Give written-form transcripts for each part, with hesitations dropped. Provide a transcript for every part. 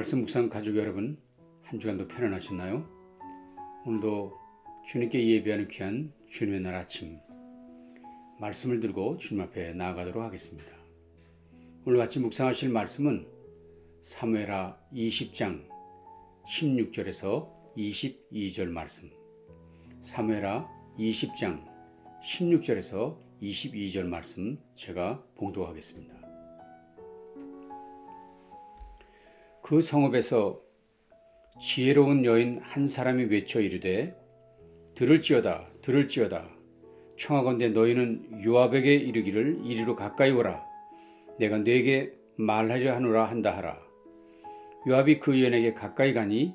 말씀 묵상 가족 여러분, 한 주간도 편안하셨나요? 오늘도 주님께 예배하는 귀한 주님의 날 아침, 말씀을 들고 주님 앞에 나아가도록 하겠습니다. 오늘 같이 묵상하실 말씀은 사무엘하 20장 16절에서 22절 말씀, 사무엘하 20장 16절에서 22절 말씀 제가 봉독하겠습니다. 그 성읍에서 지혜로운 여인 한 사람이 외쳐 이르되 들을지어다 들을지어다 청하건대 너희는 요압에게 이르기를 이리로 가까이 오라 내가 네게 말하려 하노라 한다 하라. 요압이 그 여인에게 가까이 가니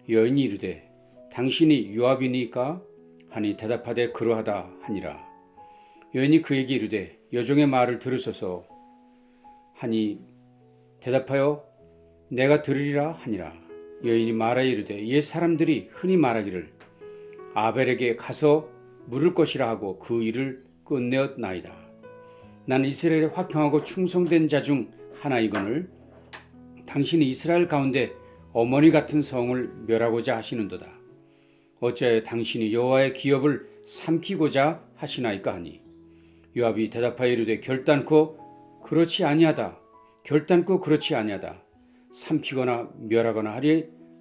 여인이 이르되 당신이 요압이니까 하니 대답하되 그러하다 하니라. 여인이 그에게 이르되 여종의 말을 들으소서 하니 대답하여 내가 들으리라 하니라. 여인이 말하여 이르되 옛 사람들이 흔히 말하기를 아벨에게 가서 물을 것이라 하고 그 일을 끝내었나이다. 나는 이스라엘에 화평하고 충성된 자 중 하나이거늘 당신이 이스라엘 가운데 어머니 같은 성을 멸하고자 하시는도다. 어찌하여 당신이 여호와의 기업을 삼키고자 하시나이까 하니 요압이 대답하여 이르되 결단코 그렇지 아니하다. 결단코 그렇지 아니하다. 삼키거나 멸하거나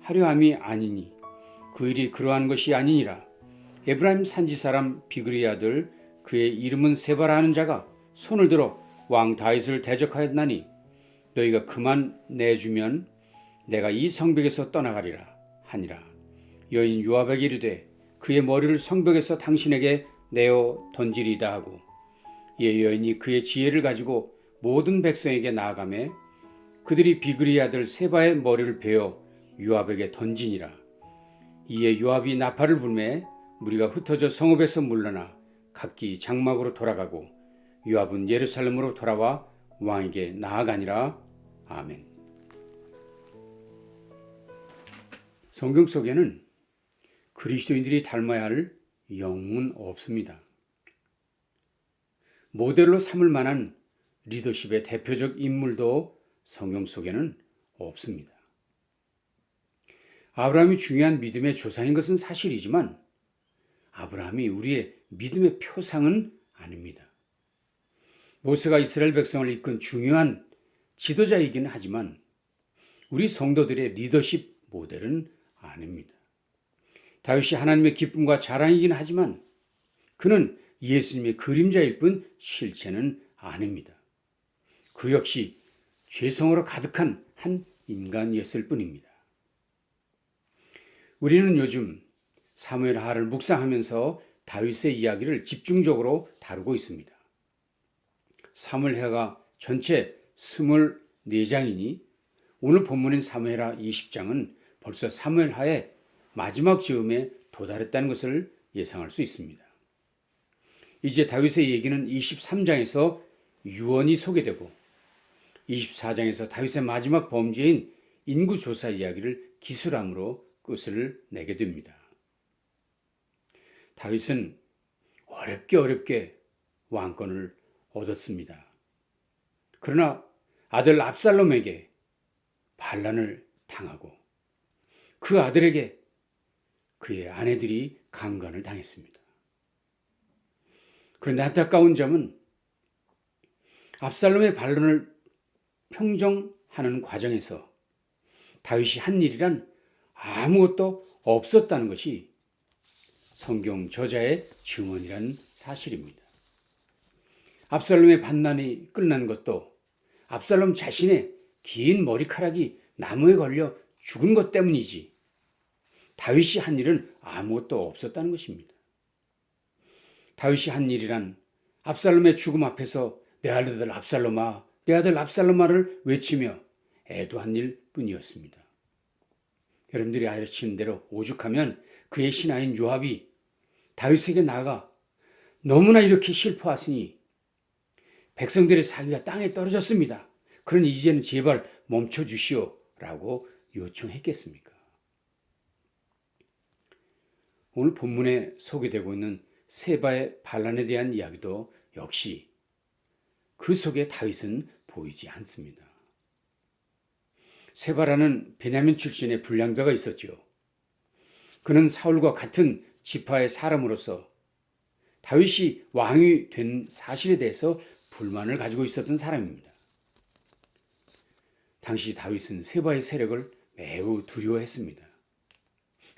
하려 함이 아니니 그 일이 그러한 것이 아니니라. 에브라임 산지 사람 비그리의 아들 그의 이름은 세바라 하는 자가 손을 들어 왕 다윗을 대적하였나니 너희가 그만 내주면 내가 이 성벽에서 떠나가리라 하니라. 여인 요압에게 이르되 그의 머리를 성벽에서 당신에게 내어 던지리이다 하고 이에 여인이 그의 지혜를 가지고 모든 백성에게 나아가매 그들이 비그리의 아들 세바의 머리를 베어 요압에게 던지니라. 이에 요압이 나팔을 불매 무리가 흩어져 성읍에서 물러나 각기 장막으로 돌아가고 요압은 예루살렘으로 돌아와 왕에게 나아가니라. 아멘. 성경 속에는 그리스도인들이 닮아야 할 영웅은 없습니다. 모델로 삼을 만한 리더십의 대표적 인물도 성경 속에는 없습니다. 아브라함이 중요한 믿음의 조상인 것은 사실이지만 아브라함이 우리의 믿음의 표상은 아닙니다. 모세가 이스라엘 백성을 이끈 중요한 지도자이긴 하지만 우리 성도들의 리더십 모델은 아닙니다. 다윗이 하나님의 기쁨과 자랑이긴 하지만 그는 예수님의 그림자일 뿐 실체는 아닙니다. 그 역시 죄성으로 가득한 한 인간이었을 뿐입니다. 우리는 요즘 사무엘하를 묵상하면서 다윗의 이야기를 집중적으로 다루고 있습니다. 사무엘하가 전체 24장이니 오늘 본문인 사무엘하 20장은 벌써 사무엘하의 마지막 즈음에 도달했다는 것을 예상할 수 있습니다. 이제 다윗의 얘기는 23장에서 유언이 소개되고 24장에서 다윗의 마지막 범죄인 인구조사 이야기를 기술함으로 끝을 내게 됩니다. 다윗은 어렵게 왕권을 얻었습니다. 그러나 아들 압살롬에게 반란을 당하고 그 아들에게 그의 아내들이 강간을 당했습니다. 그런데 안타까운 점은 압살롬의 반란을 평정하는 과정에서 다윗이 한 일이란 아무것도 없었다는 것이 성경 저자의 증언이란 사실입니다. 압살롬의 반란이 끝난 것도 압살롬 자신의 긴 머리카락이 나무에 걸려 죽은 것 때문이지 다윗이 한 일은 아무것도 없었다는 것입니다. 다윗이 한 일이란 압살롬의 죽음 앞에서 내 아들 압살롬아 내 아들 압살롬아를 외치며 애도한 일 뿐이었습니다. 여러분들이 아시는 대로 오죽하면 그의 신하인 요압이 다윗에게 나아가 너무나 이렇게 실패하시니 백성들의 사기가 땅에 떨어졌습니다. 그러니 이제는 제발 멈춰주시오 라고 요청했겠습니까? 오늘 본문에 소개되고 있는 세바의 반란에 대한 이야기도 역시 그 속에 다윗은 보이지 않습니다. 세바라는 베냐민 출신의 불량배가 있었지요. 그는 사울과 같은 지파의 사람으로서 다윗이 왕이 된 사실에 대해서 불만을 가지고 있었던 사람입니다. 당시 다윗은 세바의 세력을 매우 두려워했습니다.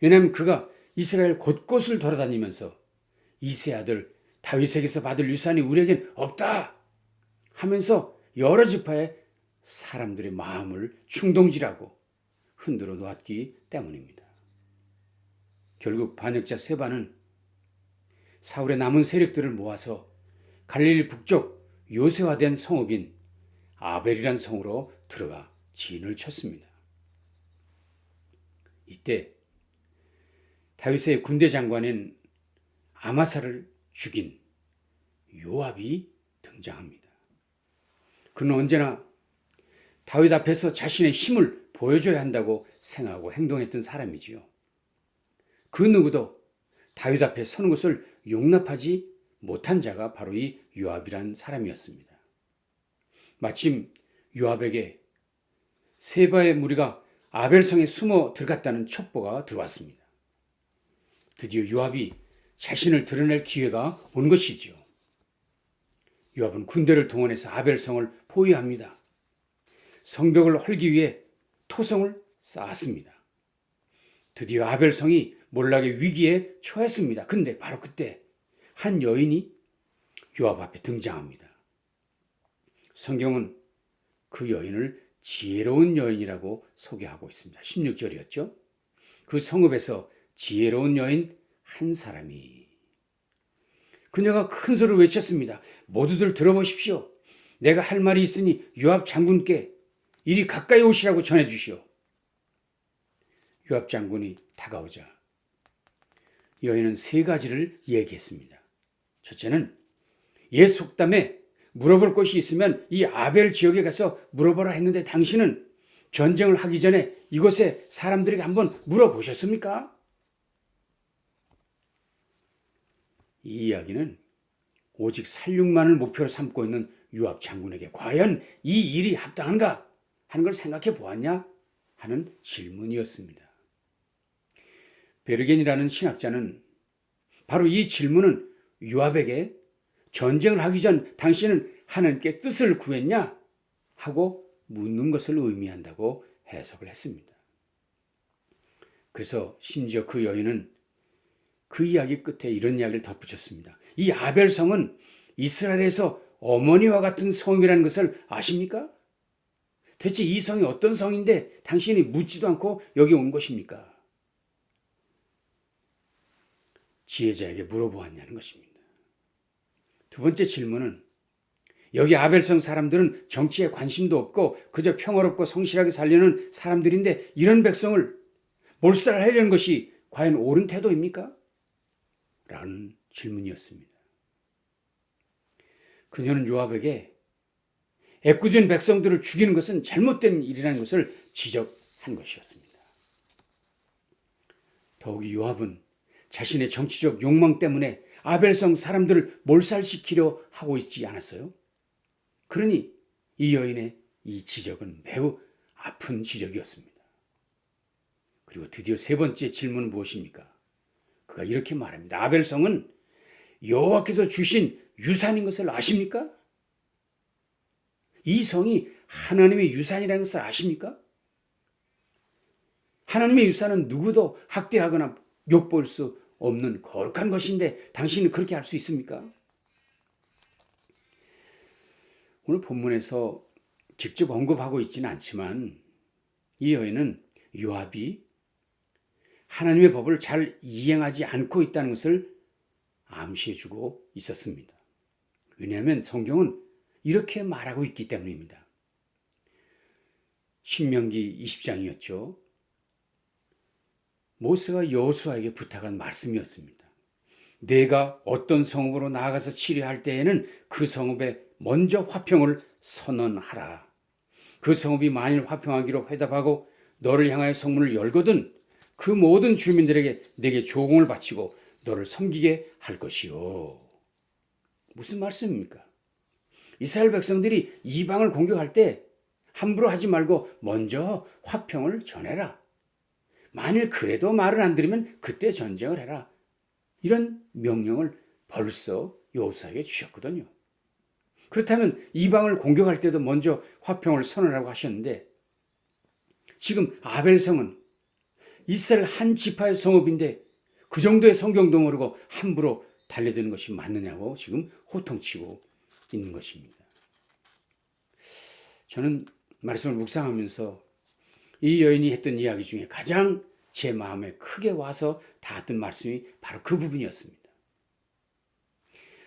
왜냐하면 그가 이스라엘 곳곳을 돌아다니면서 이세 아들 다윗에게서 받을 유산이 우리에겐 없다 하면서 여러 지파의 사람들의 마음을 충동질하고 흔들어 놓았기 때문입니다. 결국 반역자 세바는 사울의 남은 세력들을 모아서 갈릴리 북쪽 요새화된 성읍인 아벨이란 성으로 들어가 진을 쳤습니다. 이때 다윗의 군대 장관인 아마사를 죽인 요압이 등장합니다. 그는 언제나 다윗 앞에서 자신의 힘을 보여줘야 한다고 생각하고 행동했던 사람이지요. 그 누구도 다윗 앞에 서는 것을 용납하지 못한 자가 바로 이 요압이란 사람이었습니다. 마침 요압에게 세바의 무리가 아벨성에 숨어 들어갔다는 첩보가 들어왔습니다. 드디어 요압이 자신을 드러낼 기회가 온 것이지요. 요압은 군대를 동원해서 아벨성을 포위합니다. 성벽을 헐기 위해 토성을 쌓았습니다. 드디어 아벨성이 몰락의 위기에 처했습니다. 근데 바로 그때 한 여인이 요압 앞에 등장합니다. 성경은 그 여인을 지혜로운 여인이라고 소개하고 있습니다. 16절이었죠. 그 성읍에서 지혜로운 여인 한 사람이 그녀가 큰 소리로 외쳤습니다. 모두들 들어보십시오. 내가 할 말이 있으니 요압 장군께 이리 가까이 오시라고 전해주시오. 요압 장군이 다가오자 여인은 세 가지를 얘기했습니다. 첫째는 옛 속담에 물어볼 것이 있으면 이 아벨 지역에 가서 물어보라 했는데 당신은 전쟁을 하기 전에 이곳에 사람들에게 한번 물어보셨습니까? 이 이야기는 오직 살육만을 목표로 삼고 있는 요압 장군에게 과연 이 일이 합당한가 하는 걸 생각해 보았냐 하는 질문이었습니다. 베르겐이라는 신학자는 바로 이 질문은 요압에게 전쟁을 하기 전 당신은 하나님께 뜻을 구했냐 하고 묻는 것을 의미한다고 해석을 했습니다. 그래서 심지어 그 여인은 그 이야기 끝에 이런 이야기를 덧붙였습니다. 이 아벨성은 이스라엘에서 어머니와 같은 성이라는 것을 아십니까? 대체 이 성이 어떤 성인데 당신이 묻지도 않고 여기 온 것입니까? 지혜자에게 물어보았냐는 것입니다. 두 번째 질문은 여기 아벨성 사람들은 정치에 관심도 없고 그저 평화롭고 성실하게 살려는 사람들인데 이런 백성을 몰살하려는 것이 과연 옳은 태도입니까? 라는 질문이었습니다. 그녀는 요압에게 애꿎은 백성들을 죽이는 것은 잘못된 일이라는 것을 지적한 것이었습니다. 더욱이 요압은 자신의 정치적 욕망 때문에 아벨성 사람들을 몰살시키려 하고 있지 않았어요? 그러니 이 여인의 이 지적은 매우 아픈 지적이었습니다. 그리고 드디어 세 번째 질문은 무엇입니까? 그가 이렇게 말합니다. 아벨성은 여호와께서 주신 유산인 것을 아십니까? 이 성이 하나님의 유산이라는 것을 아십니까? 하나님의 유산은 누구도 학대하거나 욕볼 수 없는 거룩한 것인데 당신은 그렇게 할 수 있습니까? 오늘 본문에서 직접 언급하고 있지는 않지만 이 여인은 요압이 하나님의 법을 잘 이행하지 않고 있다는 것을 암시해주고 있었습니다. 왜냐하면 성경은 이렇게 말하고 있기 때문입니다. 신명기 20장이었죠. 모세가 여호수아에게 부탁한 말씀이었습니다. 내가 어떤 성읍으로 나아가서 치료할 때에는 그 성읍에 먼저 화평을 선언하라. 그 성읍이 만일 화평하기로 회답하고 너를 향하여 성문을 열거든 그 모든 주민들에게 내게 조공을 바치고 너를 섬기게 할 것이요. 무슨 말씀입니까? 이스라엘 백성들이 이방을 공격할 때 함부로 하지 말고 먼저 화평을 전해라. 만일 그래도 말을 안 들으면 그때 전쟁을 해라. 이런 명령을 벌써 여호수아에게 주셨거든요. 그렇다면 이방을 공격할 때도 먼저 화평을 선언하라고 하셨는데 지금 아벨성은 이스라엘 한 지파의 성읍인데 그 정도의 성경도 모르고 함부로 달려드는 것이 맞느냐고 지금 호통치고 있는 것입니다. 저는 말씀을 묵상하면서 이 여인이 했던 이야기 중에 가장 제 마음에 크게 와서 닿았던 말씀이 바로 그 부분이었습니다.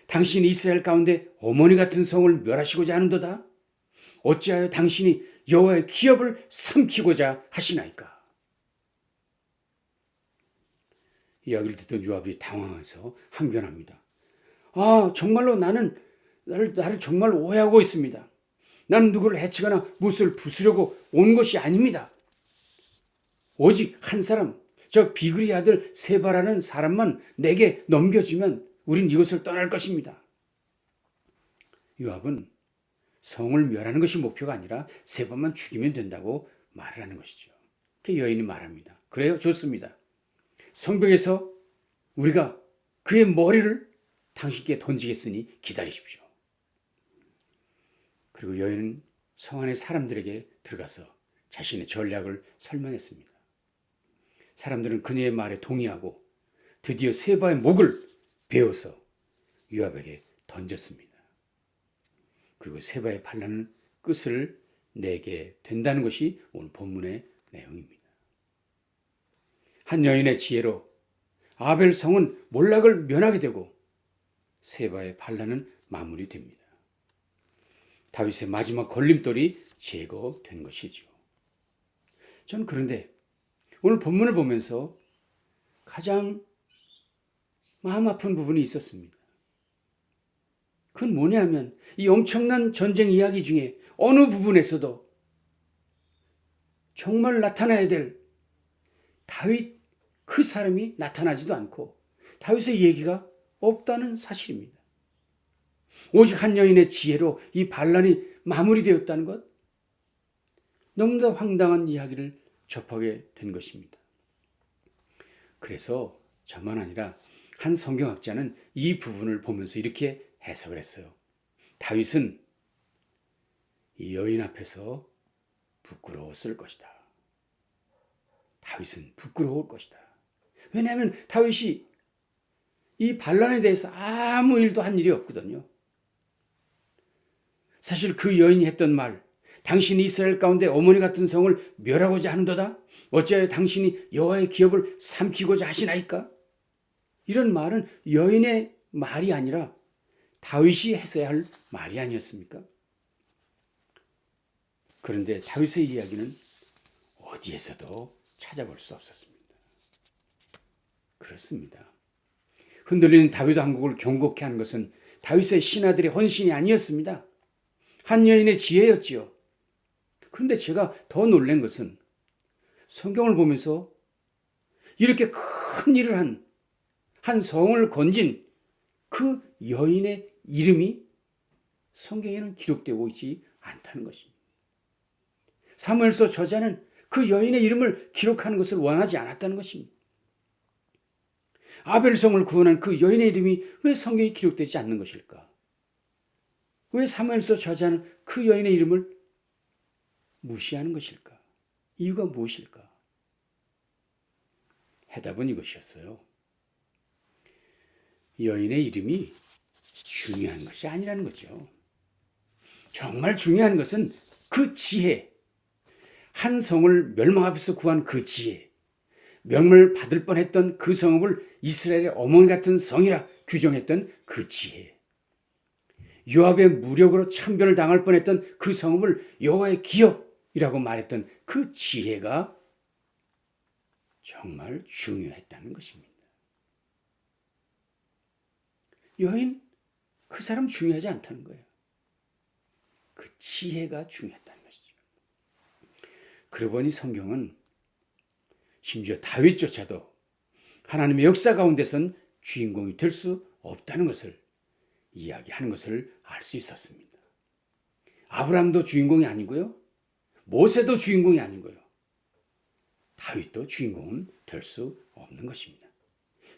당신이 이스라엘 가운데 어머니 같은 성을 멸하시고자 하는도다. 어찌하여 당신이 여호와의 기업을 삼키고자 하시나이까. 이야기를 듣던 요압이 당황해서 항변합니다. 정말로 나를 정말 오해하고 있습니다. 나는 누구를 해치거나 무엇을 부수려고 온 것이 아닙니다. 오직 한 사람, 저 비그리 아들 세바라는 사람만 내게 넘겨주면 우린 이곳을 떠날 것입니다. 요압은 성을 멸하는 것이 목표가 아니라 세바만 죽이면 된다고 말을 하는 것이죠. 그 여인이 말합니다. 그래요? 좋습니다. 성벽에서 우리가 그의 머리를 당신께 던지겠으니 기다리십시오. 그리고 여인은 성 안의 사람들에게 들어가서 자신의 전략을 설명했습니다. 사람들은 그녀의 말에 동의하고 드디어 세바의 목을 베어서 요압에게 던졌습니다. 그리고 세바의 반란은 끝을 내게 된다는 것이 오늘 본문의 내용입니다. 한 여인의 지혜로 아벨 성은 몰락을 면하게 되고 세바의 반란은 마무리됩니다. 다윗의 마지막 걸림돌이 제거된 것이죠. 저는 그런데 오늘 본문을 보면서 가장 마음 아픈 부분이 있었습니다. 그건 뭐냐면 이 엄청난 전쟁 이야기 중에 어느 부분에서도 정말 나타나야 될 다윗 그 사람이 나타나지도 않고 다윗의 얘기가 없다는 사실입니다. 오직 한 여인의 지혜로 이 반란이 마무리되었다는 것, 너무나 황당한 이야기를 접하게 된 것입니다. 그래서 저만 아니라 한 성경학자는 이 부분을 보면서 이렇게 해석을 했어요. 다윗은 이 여인 앞에서 부끄러웠을 것이다. 다윗은 부끄러울 것이다. 왜냐하면 다윗이 이 반란에 대해서 아무 일도 한 일이 없거든요. 사실 그 여인이 했던 말, 당신이 이스라엘 가운데 어머니 같은 성을 멸하고자 하는도다. 어찌하여 당신이 여호와의 기업을 삼키고자 하시나이까? 이런 말은 여인의 말이 아니라 다윗이 했어야 할 말이 아니었습니까? 그런데 다윗의 이야기는 어디에서도 찾아볼 수 없었습니다. 그렇습니다. 흔들리는 다윗 왕국을 경고케 한 것은 다윗의 신하들의 헌신이 아니었습니다. 한 여인의 지혜였지요. 그런데 제가 더 놀란 것은 성경을 보면서 이렇게 큰 일을 한 성을 건진 그 여인의 이름이 성경에는 기록되고 있지 않다는 것입니다. 사무엘서 저자는 그 여인의 이름을 기록하는 것을 원하지 않았다는 것입니다. 아벨성을 구원한 그 여인의 이름이 왜 성경에 기록되지 않는 것일까? 왜 사무엘서 저자는 그 여인의 이름을 무시하는 것일까? 이유가 무엇일까? 해답은 이것이었어요. 여인의 이름이 중요한 것이 아니라는 거죠. 정말 중요한 것은 그 지혜, 한 성을 멸망 앞에서 구한 그 지혜, 명을 받을 뻔했던 그 성읍을 이스라엘의 어머니 같은 성이라 규정했던 그 지혜, 요압의 무력으로 참변을 당할 뻔했던 그 성읍을 여호와의 기업이라고 말했던 그 지혜가 정말 중요했다는 것입니다. 여인, 그 사람 중요하지 않다는 거예요. 그 지혜가 중요했다는 것이죠. 그러고 보니 성경은 심지어 다윗조차도 하나님의 역사 가운데선 주인공이 될 수 없다는 것을 이야기하는 것을 알 수 있었습니다. 아브라함도 주인공이 아니고요. 모세도 주인공이 아닌 거예요. 다윗도 주인공은 될 수 없는 것입니다.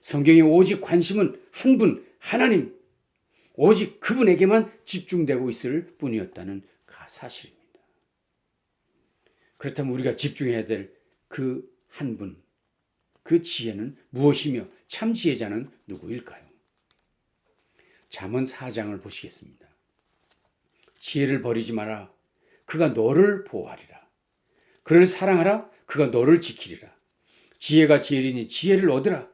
성경의 오직 관심은 한 분, 하나님, 오직 그분에게만 집중되고 있을 뿐이었다는 사실입니다. 그렇다면 우리가 집중해야 될 그 한 분, 그 지혜는 무엇이며 참 지혜자는 누구일까요? 잠언 4장을 보시겠습니다. 지혜를 버리지 마라. 그가 너를 보호하리라. 그를 사랑하라. 그가 너를 지키리라. 지혜가 지혜리니 지혜를 얻으라.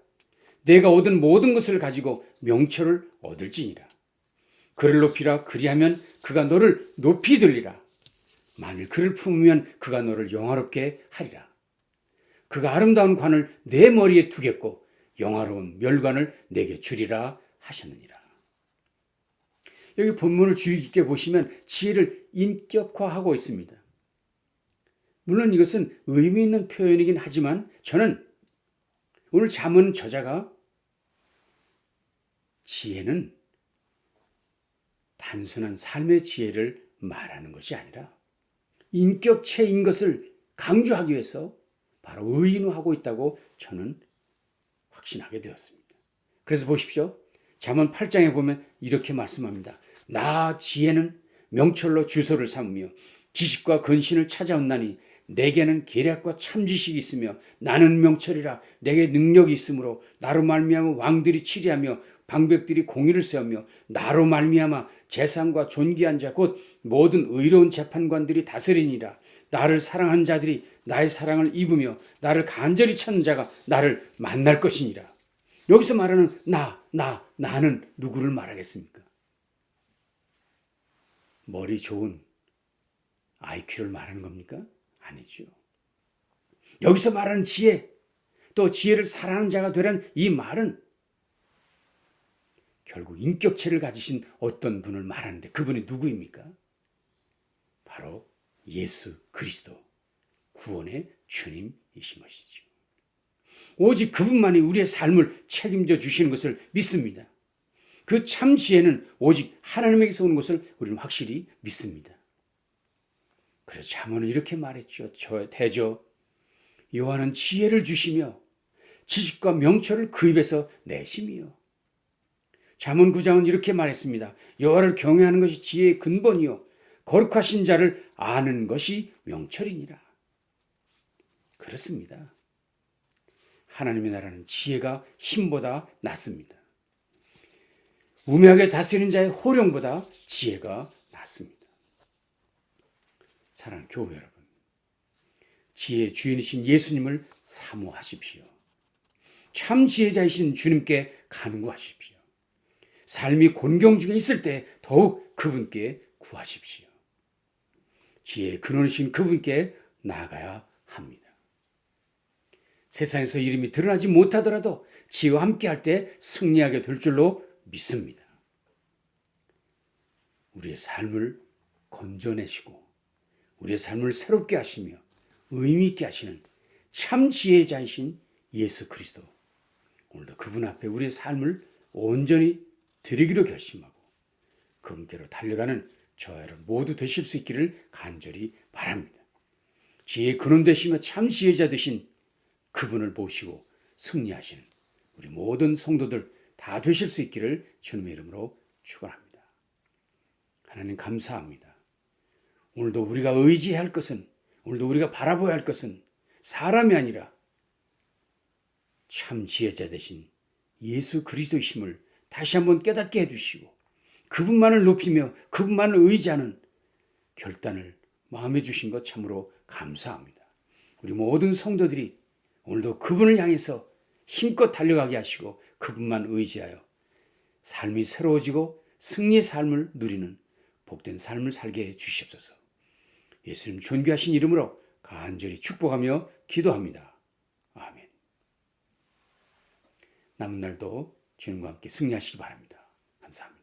내가 얻은 모든 것을 가지고 명철을 얻을지니라. 그를 높이라. 그리하면 그가 너를 높이 들리라. 만일 그를 품으면 그가 너를 영화롭게 하리라. 그가 아름다운 관을 내 머리에 두겠고 영화로운 멸관을 내게 주리라 하셨느니라. 여기 본문을 주의 깊게 보시면 지혜를 인격화하고 있습니다. 물론 이것은 의미 있는 표현이긴 하지만 저는 오늘 잠언 저자가 지혜는 단순한 삶의 지혜를 말하는 것이 아니라 인격체인 것을 강조하기 위해서 바로 의인화하고 있다고 저는 확신하게 되었습니다. 그래서 보십시오. 잠언 8장에 보면 이렇게 말씀합니다. 나 지혜는 명철로 주소를 삼으며 지식과 근신을 찾아온나니 내게는 계략과 참지식이 있으며 나는 명철이라. 내게 능력이 있으므로 나로 말미암아 왕들이 치리하며 방백들이 공의를 세우며 나로 말미암아 재상과 존귀한 자 곧 모든 의로운 재판관들이 다스리니라. 나를 사랑하는 자들이 나의 사랑을 입으며 나를 간절히 찾는 자가 나를 만날 것이니라. 여기서 말하는 나는 누구를 말하겠습니까? 머리 좋은 IQ를 말하는 겁니까? 아니죠. 여기서 말하는 지혜, 또 지혜를 사랑하는 자가 되라는 이 말은 결국 인격체를 가지신 어떤 분을 말하는데 그분이 누구입니까? 바로 예수 그리스도, 구원의 주님이신 것이죠. 오직 그분만이 우리의 삶을 책임져 주시는 것을 믿습니다. 그 참 지혜는 오직 하나님에게서 오는 것을 우리는 확실히 믿습니다. 그래서 잠언은 이렇게 말했죠. 대저 여호와는 지혜를 주시며 지식과 명철을 그 입에서 내심이요. 잠언 9장은 이렇게 말했습니다. 여호와를 경외하는 것이 지혜의 근본이요 거룩하신 자를 아는 것이 명철이니라. 그렇습니다. 하나님의 나라는 지혜가 힘보다 낫습니다. 우매하게 다스리는 자의 호령보다 지혜가 낫습니다. 사랑하는 교회 여러분, 지혜의 주인이신 예수님을 사모하십시오. 참 지혜자이신 주님께 간구하십시오. 삶이 곤경 중에 있을 때 더욱 그분께 구하십시오. 지혜의 근원이신 그분께 나아가야 합니다. 세상에서 이름이 드러나지 못하더라도 지혜와 함께할 때 승리하게 될 줄로 믿습니다. 우리의 삶을 건져내시고 우리의 삶을 새롭게 하시며 의미 있게 하시는 참 지혜자이신 예수 그리스도, 오늘도 그분 앞에 우리의 삶을 온전히 드리기로 결심하고 그분께로 달려가는 저와 여러분 모두 되실 수 있기를 간절히 바랍니다. 지혜의 근원 되시며 참 지혜자 되신 그분을 모시고 승리하시는 우리 모든 성도들 다 되실 수 있기를 주님의 이름으로 축원합니다. 하나님 감사합니다. 오늘도 우리가 의지해야 할 것은, 오늘도 우리가 바라보아야 할 것은 사람이 아니라 참 지혜자 되신 예수 그리스도이심을 다시 한번 깨닫게 해주시고 그분만을 높이며 그분만을 의지하는 결단을 마음에 주신 것 참으로 감사합니다. 우리 모든 성도들이 오늘도 그분을 향해서 힘껏 달려가게 하시고 그분만 의지하여 삶이 새로워지고 승리의 삶을 누리는 복된 삶을 살게 해 주시옵소서. 예수님 존귀하신 이름으로 간절히 축복하며 기도합니다. 아멘. 남은 날도 주님과 함께 승리하시기 바랍니다. 감사합니다.